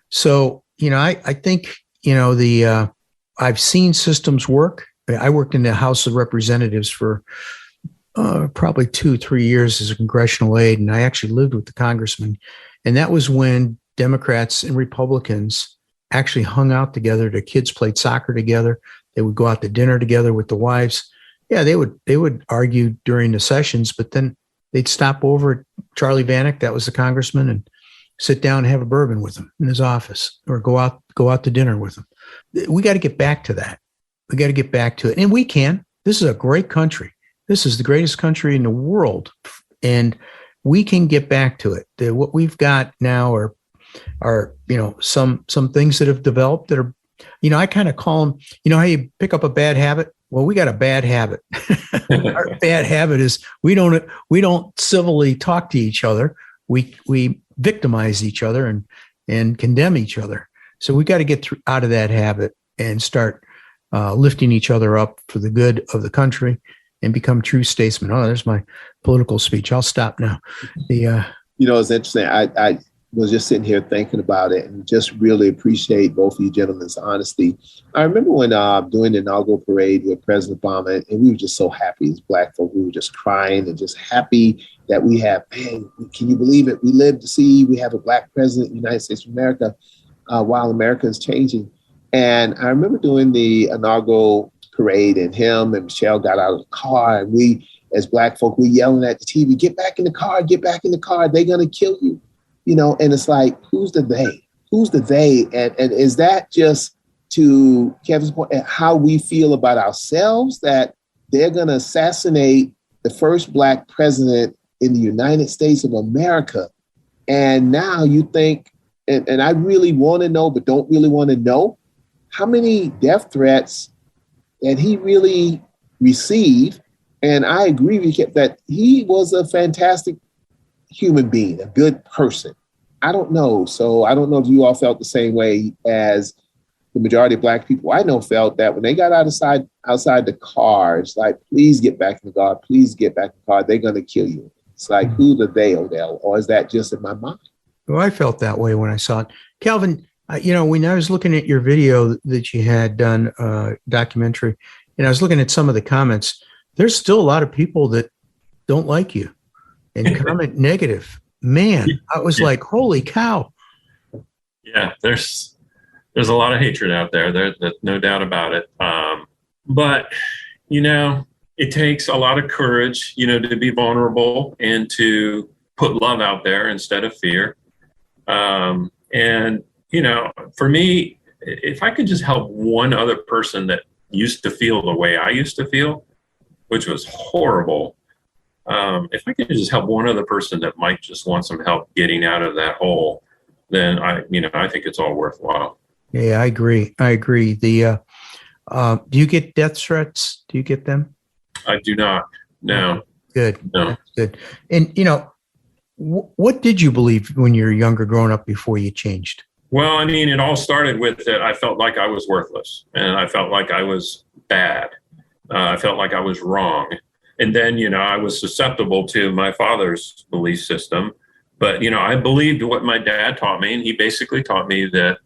So, I think, I've seen systems work. I worked in the House of Representatives for probably 2-3 years as a congressional aide, and I actually lived with the congressman. And that was when Democrats and Republicans actually hung out together. The kids played soccer together. They would go out to dinner together with the wives. Yeah, they would argue during the sessions, but then they'd stop over at Charlie Vanek, that was the congressman, and sit down and have a bourbon with him in his office, or go out to dinner with him. We got to get back to that. We got to get back to it. And we can. This is a great country. This is the greatest country in the world. And we can get back to it. What we've got now are some things that have developed that are, I kind of call them, how you pick up a bad habit? Well, we got a bad habit. Our bad habit is we don't civilly talk to each other. we victimize each other and condemn each other. So we got to get out of that habit and start lifting each other up for the good of the country and become true statesmen. Oh, there's my political speech. I'll stop now. It's interesting. I was just sitting here thinking about it and just really appreciate both of you gentlemen's honesty. I remember when doing the inaugural parade with President Obama, and we were just so happy as Black folk. We were just crying and just happy that we have, man, can you believe it? We live to see, we have a Black president in the United States of America while America is changing. And I remember doing the inaugural parade, and him and Michelle got out of the car, and we, as Black folk, we yelling at the TV, get back in the car, they're going to kill you. And it's like, who's the they? Who's the they? And is that just, to Kevin's point, how we feel about ourselves, that they're going to assassinate the first Black president in the United States of America? And now you think, and I really want to know, but don't really want to know, how many death threats that he really received. And I agree with you that he was a fantastic human being, a good person. I don't know. So I don't know if you all felt the same way as the majority of Black people I know felt, that when they got outside the car, it's like, please get back in the car. Please get back in the car. They're going to kill you. It's like, who the they, Odell? Or is that just in my mind? Well, I felt that way when I saw it. Kelvin, when I was looking at your video that you had done, documentary, and I was looking at some of the comments, there's still a lot of people that don't like you and comment negative. Man, I was like, holy cow. Yeah, there's a lot of hatred out there. There's no doubt about it. But, it takes a lot of courage, to be vulnerable and to put love out there instead of fear. And, for me, if I could just help one other person that used to feel the way I used to feel, which was horrible, if I could just help one other person that might just want some help getting out of that hole, then I think it's all worthwhile. Yeah, I agree. Do you get death threats? Do you get them? I do not. No. Good. No. That's good. And, what did you believe when you were younger, growing up, before you changed? Well, it all started with that I felt like I was worthless, and I felt like I was bad. I felt like I was wrong. And then, I was susceptible to my father's belief system. But, I believed what my dad taught me. And he basically taught me that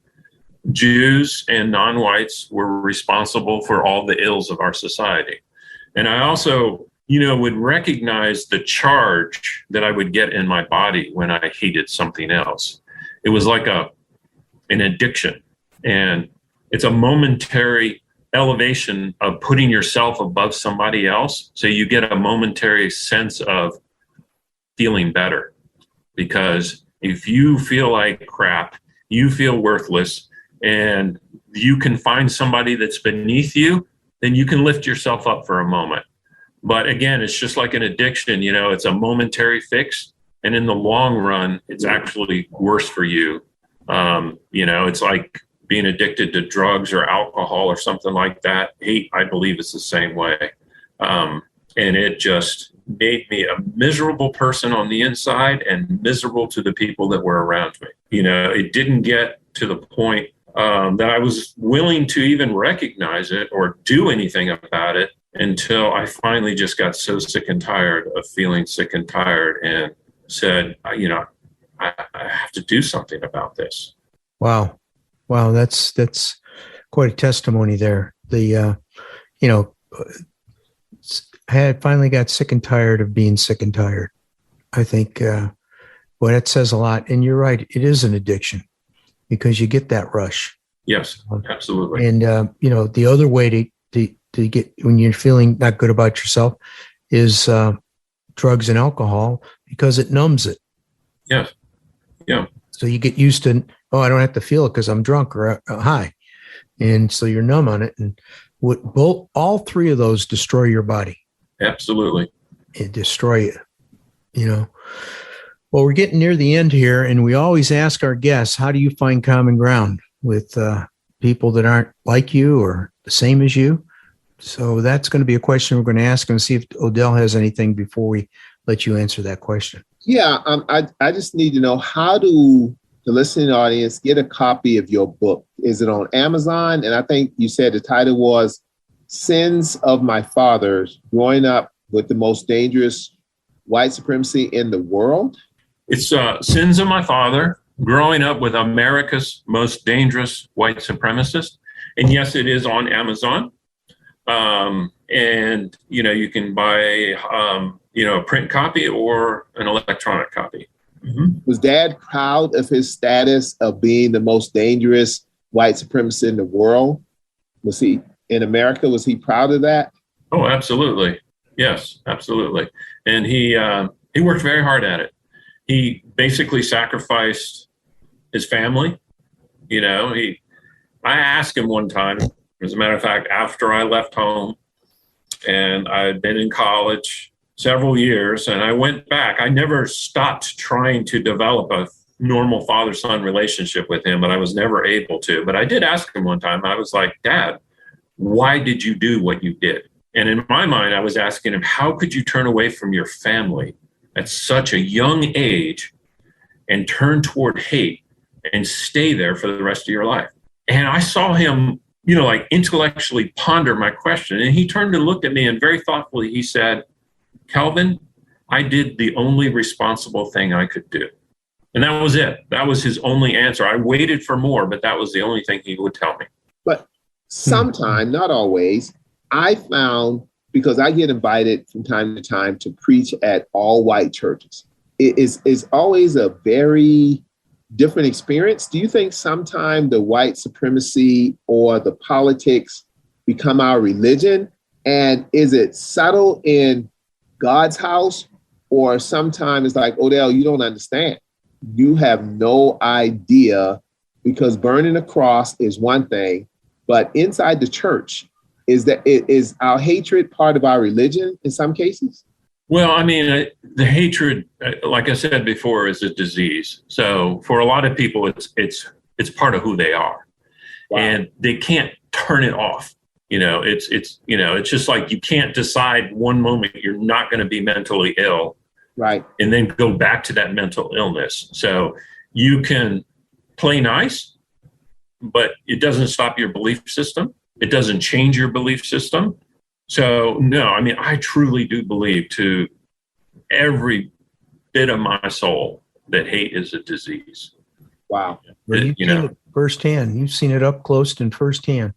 Jews and non-whites were responsible for all the ills of our society. And I also, would recognize the charge that I would get in my body when I hated something else. It was like an addiction. And it's a momentary elevation of putting yourself above somebody else. So you get a momentary sense of feeling better, because if you feel like crap, you feel worthless, and you can find somebody that's beneath you, then you can lift yourself up for a moment. But again, it's just like an addiction, it's a momentary fix. And in the long run, it's actually worse for you. It's like being addicted to drugs or alcohol or something like that. Hate, I believe it's the same way. And it just made me a miserable person on the inside and miserable to the people that were around me. It didn't get to the point that I was willing to even recognize it or do anything about it until I finally just got so sick and tired of feeling sick and tired and said, I have to do something about this. Wow. That's quite a testimony there. I had finally got sick and tired of being sick and tired. I think, that says a lot. And you're right. It is an addiction because you get that rush. Yes, absolutely. And, the other way to get, when you're feeling not good about yourself, is drugs and alcohol, because it numbs it. Yes. Yeah. So you get used to, I don't have to feel it because I'm drunk or high. And so you're numb on it. And all three of those destroy your body. Absolutely. It destroy it, Well, we're getting near the end here, and we always ask our guests, how do you find common ground with people that aren't like you or the same as you? So that's going to be a question we're going to ask and see if Odell has anything before we let you answer that question. Yeah, I just need to know, how do the listening audience get a copy of your book? Is it on Amazon? And I think you said the title was Sins of My Fathers, Growing Up with the Most Dangerous White Supremacy in the World. It's Sins of My Father, Growing Up with America's Most Dangerous White Supremacist. And yes, it is on Amazon. And, you can buy, a print copy or an electronic copy. Mm-hmm. Was Dad proud of his status of being the most dangerous white supremacist in the world? Was he in America? Was he proud of that? Oh, absolutely. Yes, absolutely. And he worked very hard at it. He basically sacrificed his family. I asked him one time, as a matter of fact, after I left home and I had been in college several years, and I went back. I never stopped trying to develop a normal father-son relationship with him, but I was never able to. But I did ask him one time, I was like, Dad, why did you do what you did? And in my mind, I was asking him, how could you turn away from your family at such a young age and turn toward hate and stay there for the rest of your life? And I saw him, intellectually ponder my question. And he turned and looked at me, and very thoughtfully, he said, Kelvin, I did the only responsible thing I could do. And that was it. That was his only answer. I waited for more, but that was the only thing he would tell me. But sometimes, not always, I found, because I get invited from time to time to preach at all white churches, it's always a very different experience. Do you think sometimes the white supremacy or the politics become our religion? And is it subtle in God's house, or sometimes it's like, Odell, you don't understand. You have no idea, because burning a cross is one thing, but inside the church, is our hatred part of our religion in some cases? Well, the hatred, like I said before, is a disease. So for a lot of people, it's part of who they are. Wow. And they can't turn it off. It's just like you can't decide one moment you're not going to be mentally ill, right, and then go back to that mental illness. So you can play nice, but it doesn't stop your belief system. It doesn't change your belief system. So no, I truly do believe to every bit of my soul that hate is a disease. Wow. You've seen it firsthand. You've seen it up close and firsthand.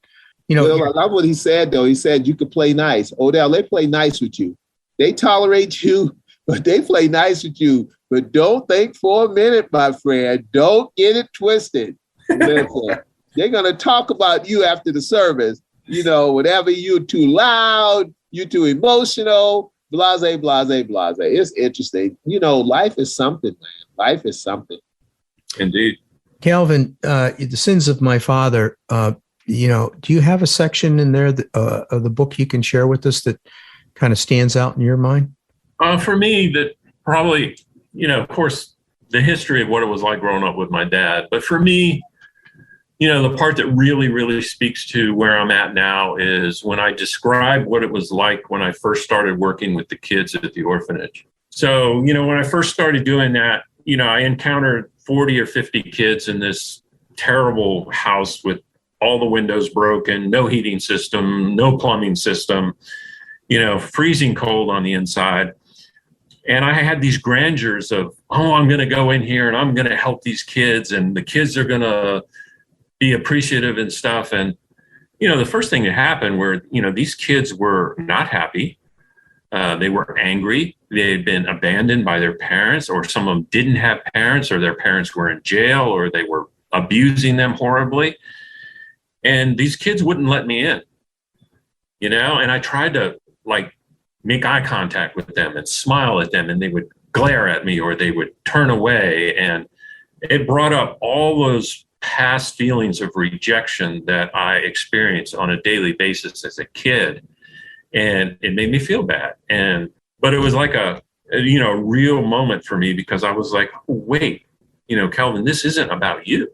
Well, I love what he said, though. He said you could play nice. Odell, they play nice with you. They tolerate you, but they play nice with you. But don't think for a minute, my friend. Don't get it twisted. Listen, they're going to talk about you after the service. Whatever, you're too loud, you're too emotional, blase, blase, blase. It's interesting. Life is something, man. Life is something. Indeed. Kelvin, the sins of my father, do you have a section in there of the book you can share with us that kind of stands out in your mind? For me, that probably, of course, the history of what it was like growing up with my dad. But for me, the part that really, really speaks to where I'm at now is when I describe what it was like when I first started working with the kids at the orphanage. So, when I first started doing that, I encountered 40 or 50 kids in this terrible house with all the windows broken, no heating system, no plumbing system, freezing cold on the inside. And I had these grandeurs of, I'm going to go in here and I'm going to help these kids, and the kids are going to be appreciative and stuff. And, the first thing that happened were, these kids were not happy. They were angry. They had been abandoned by their parents, or some of them didn't have parents, or their parents were in jail, or they were abusing them horribly. And these kids wouldn't let me in, and I tried to make eye contact with them and smile at them, and they would glare at me or they would turn away. And it brought up all those past feelings of rejection that I experienced on a daily basis as a kid. And it made me feel bad. But it was like a real moment for me, because I was like, oh, wait, Kelvin, this isn't about you.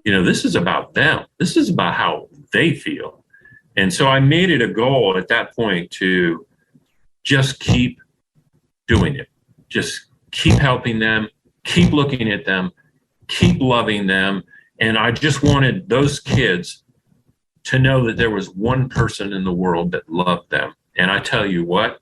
This is about them. This is about how they feel. And so I made it a goal at that point to just keep doing it. Just keep helping them, keep looking at them, keep loving them. And I just wanted those kids to know that there was one person in the world that loved them. And I tell you what,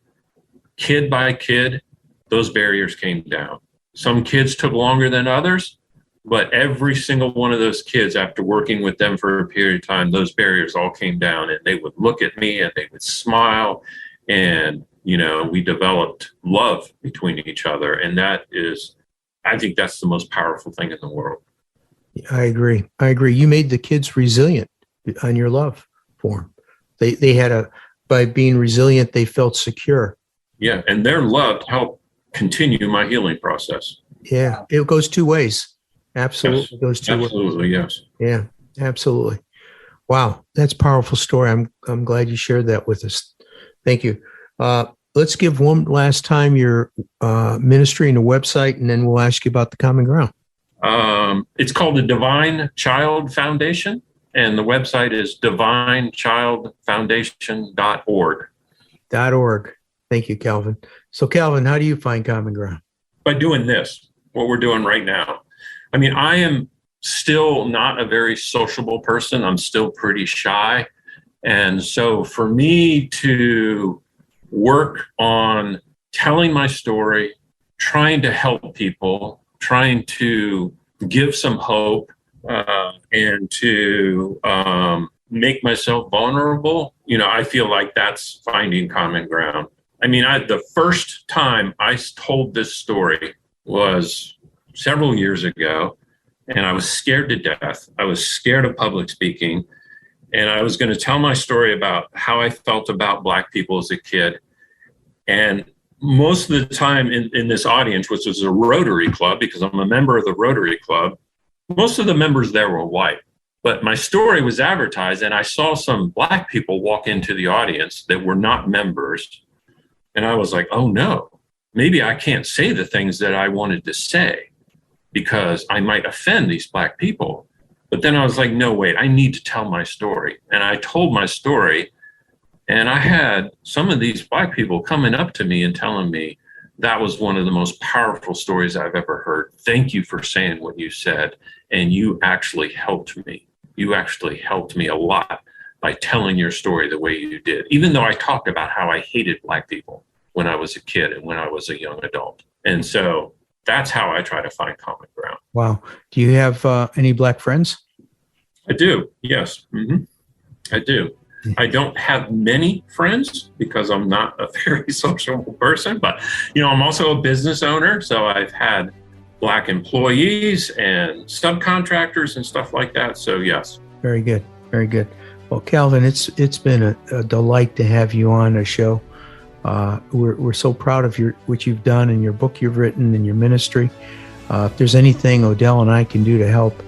kid by kid, those barriers came down. Some kids took longer than others, but every single one of those kids, after working with them for a period of time, those barriers all came down, and they would look at me and they would smile. And, you know, we developed love between each other. And that is, I think that's the most powerful thing in the world. I agree. You made the kids resilient on your love for them. They had by being resilient, they felt secure. Yeah. And their love helped continue my healing process. Yeah. It goes two ways. Absolutely. Yes, it goes two ways. Absolutely. Yes. Yeah, absolutely. Wow. That's a powerful story. I'm glad you shared that with us. Thank you. Let's give one last time your ministry and a website, and then we'll ask you about the Common Ground. It's called the Divine Child Foundation, and the website is divinechildfoundation.org. .org. Thank you, Kelvin. So, Kelvin, how do you find Common Ground? By doing this, what we're doing right now. I mean, I am still not a very sociable person. I'm still pretty shy. And so for me to work on telling my story, trying to help people, trying to give some hope, and to make myself vulnerable, you know, I feel like that's finding common ground. I mean, the first time I told this story was several years ago, and I was scared to death. I was scared of public speaking, and I was going to tell my story about how I felt about Black people as a kid. And most of the time in this audience, which was a Rotary Club, because I'm a member of the Rotary Club, most of the members there were white. But my story was advertised, and I saw some Black people walk into the audience that were not members. And I was like, oh no, maybe I can't say the things that I wanted to say because I might offend these Black people. But then I was like, no, wait, I need to tell my story. And I told my story, and I had some of these Black people coming up to me and telling me that was one of the most powerful stories I've ever heard. Thank you for saying what you said. And you actually helped me. You actually helped me a lot by telling your story the way you did, even though I talked about how I hated Black people when I was a kid and when I was a young adult. And so that's how I try to find common ground. Wow. Do you have any Black friends? I do. Yes. Mm-hmm. I do. I don't have many friends because I'm not a very sociable person, but, you know, I'm also a business owner. So I've had Black employees and subcontractors and stuff like that. So yes. Very good. Very good. Well, Kelvin, it's been a delight to have you on the show. We're so proud of what you've done and your book you've written and your ministry. If there's anything Odell and I can do to help,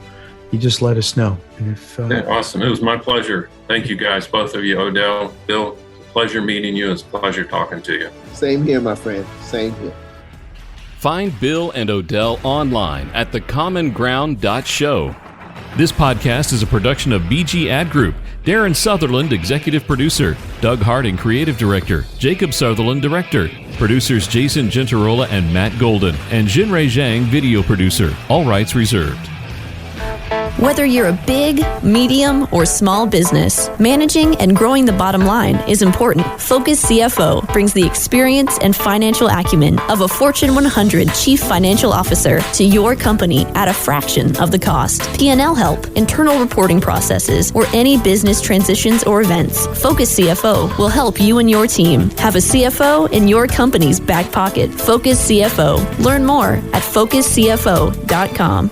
you just let us know. And awesome. It was my pleasure. Thank you guys, both of you, Odell, Bill. Pleasure meeting you. It's a pleasure talking to you. Same here, my friend. Same here. Find Bill and Odell online at thecommonground.show. This podcast is a production of BG Ad Group. Darren Sutherland, executive producer. Doug Harding, creative director. Jacob Sutherland, director. Producers Jason Gentarola and Matt Golden. And Jinrei Zhang, video producer. All rights reserved. Whether you're a big, medium, or small business, managing and growing the bottom line is important. Focus CFO brings the experience and financial acumen of a Fortune 100 chief financial officer to your company at a fraction of the cost. P&L help, internal reporting processes, or any business transitions or events. Focus CFO will help you and your team have a CFO in your company's back pocket. Focus CFO. Learn more at focuscfo.com.